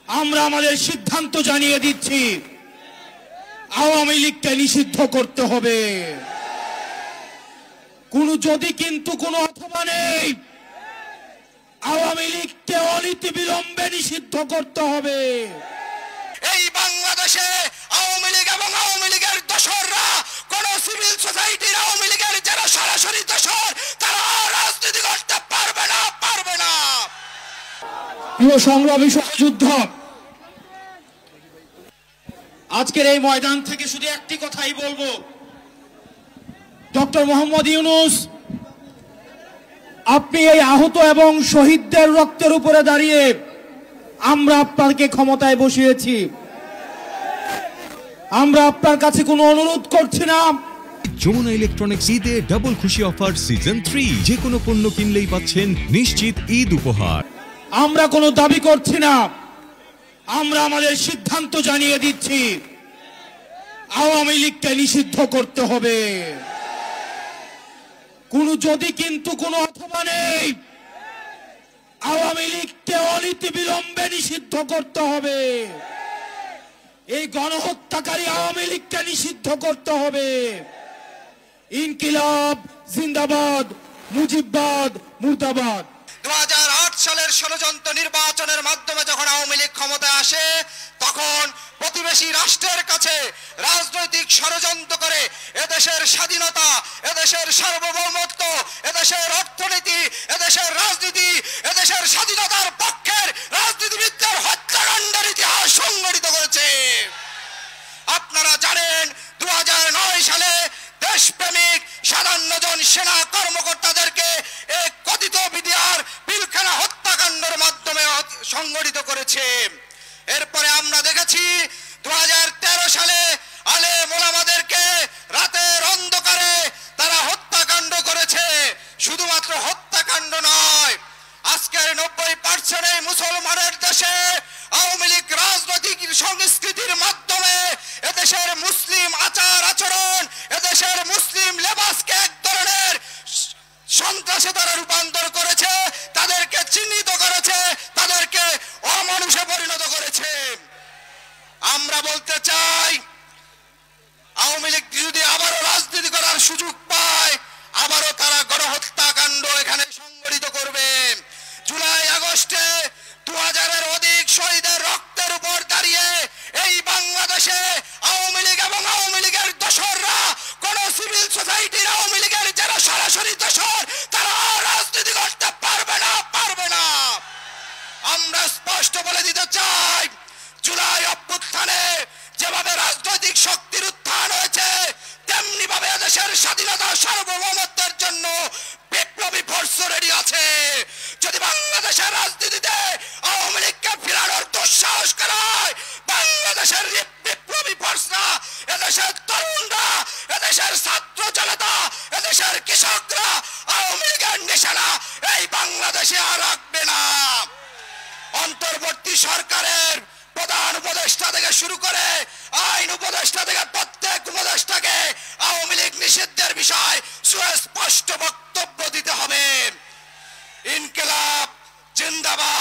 আমরা আমাদের সিদ্ধান্ত জানিয়ে দিচ্ছি, আওয়ামী লীগকে নিষিদ্ধ করতে হবে। যদি কিন্তু কোনো অথবা নেই, আওয়ামী লীগকে অনতি বিলম্বে নিষিদ্ধ করতে হবে। এই বাংলাদেশে আওয়ামী লীগ এবং আওয়ামী লীগের দোসররা কোন সিভিল সোসাইটির আওয়ামী লীগের যারা সরাসরি দোসর, তারা রাজনীতি করতে পারবে না। প্রিয় সংগ্রামী সহযোদ্ধ, আজকের এই ময়দান থেকে শুধু একটি কথাই বলবো, ডক্টর মোহাম্মদ ইউনূস, আপনি এই আহত এবং শহীদদের রক্তের উপরে দাঁড়িয়ে আমরা আপনাকে ক্ষমতায় বসিয়েছি। আমরা আপনার কাছে কোনো অনুরোধ করছি না। যমুনা ইলেকট্রনিক্স ঈদে ডাবল খুশি অফার সিজন 3, যে কোনো পণ্য কিনলেই পাচ্ছেন নিশ্চিত ঈদ উপহার। আমরা কোনো দাবি করছি না, আমরা আমাদের সিদ্ধান্ত জানিয়ে দিচ্ছি, আওয়ামী লীগকে নিষিদ্ধ করতে হবে। যদি কিন্তু কোনো অথবা নেই, আওয়ামী লীগকে অনতি বিলম্বে নিষিদ্ধ করতে হবে। এই গণহত্যাকারী আওয়ামী লীগকে নিষিদ্ধ করতে হবে। ইনকিলাব জিন্দাবাদ, মুজিববাদ মুর্দাবাদ। 2008 সালের ষড়যন্ত্র নির্বাচনের মাধ্যমে যখন আওয়ামী লীগ ক্ষমতায় আসে, তখন প্রতিবেশী রাষ্ট্রের কাছে রাজনৈতিক ষড়যন্ত্র করে এদেশের স্বাধীনতা, এদেশের সার্বভৌমত্ব, এদেশের অর্থনীতি, এদেশের রাজনীতি, এদেশের স্বাধীনতার পক্ষের রাজনীতিবিদদের হত্যাকাণ্ডের ইতিহাস সংগঠিত করেছে। আপনারা জানেন 2009 সালে দেশপ্রেমিক 57 জন সেনা কর্মকর্তাদেরকে এক কথিত বিডিআর পিলখানা হত্যাকাণ্ডের মাধ্যমে সংগঠিত করেছে। এরপরে আমরা দেখেছি 2013 সালে আলেম ওলামাদেরকে রাতের অন্ধকারে তারা হত্যাকাণ্ড করেছে। শুধুমাত্র হত্যাকাণ্ড নয়, আজকের 90% এই মুসলমানের দেশে আওয়ামী লীগ রাজনৈতিক সংস্কৃতির মাধ্যমে এদেশের মুসলিম আচার আচরণ, এদেশের মুসলিম লেবাসকে এক ধরনের সন্ত্রাসে তারা রূপান্তর করেছে, তাদেরকে চিহ্নিত করেছে, তাদেরকে অমানুষে পরিণত করেছে। আমরা বলতে চাই, আওয়ামী লীগ যদি আবারও রাজনীতি করার সুযোগ পায়, আবারও তারা গণহত্যাকাণ্ড এখানে সংগঠিত করবে। জুলাই আগস্টে 2000-এর অধিক শহীদের রক্তের উপর দাঁড়িয়ে এই বাংলাদেশে আওয়ামী লীগ এবং আওয়ামী লীগের দোসররা কোন সিভিল সোসাইটির আওয়ামী লীগের যারা সরাসরি দোসর, তারা রাজনীতি করতে পারবে না। আমরা স্পষ্ট বলে দিতে চাই, জুলাই অভ্যুত্থানে যেভাবে রাজনৈতিক শক্তির উত্থান হয়েছে, তেমনি ভাবে দেশের স্বাধীনতা সার্বভৌমত্বের জন্য বিপ্লবী ফোর্স রেডি আছে। যদি বাংলাদেশের রাজনীতিতে আওয়ামী লীগকে ফিরানোর দুঃসাহস করায়, বাংলাদেশের বিপ্লবী ফোর্সরা, এদেশের তরুণরা, এদেশের ছাত্র জনতা, এদেশের কৃষকরা আওয়ামী লীগের নিশানা এই বাংলাদেশে আর রাখবে না। অন্তর্বর্তী সরকারের প্রধান উপদেষ্টা থেকে শুরু করে আইন উপদেষ্টা থেকে প্রত্যেক উপদেষ্টাকে আওয়ামী লীগ নিষিদ্ধের বিষয় সুস্পষ্ট বক্তব্য দিতে হবে। ইনকিলাব জিন্দাবাদ।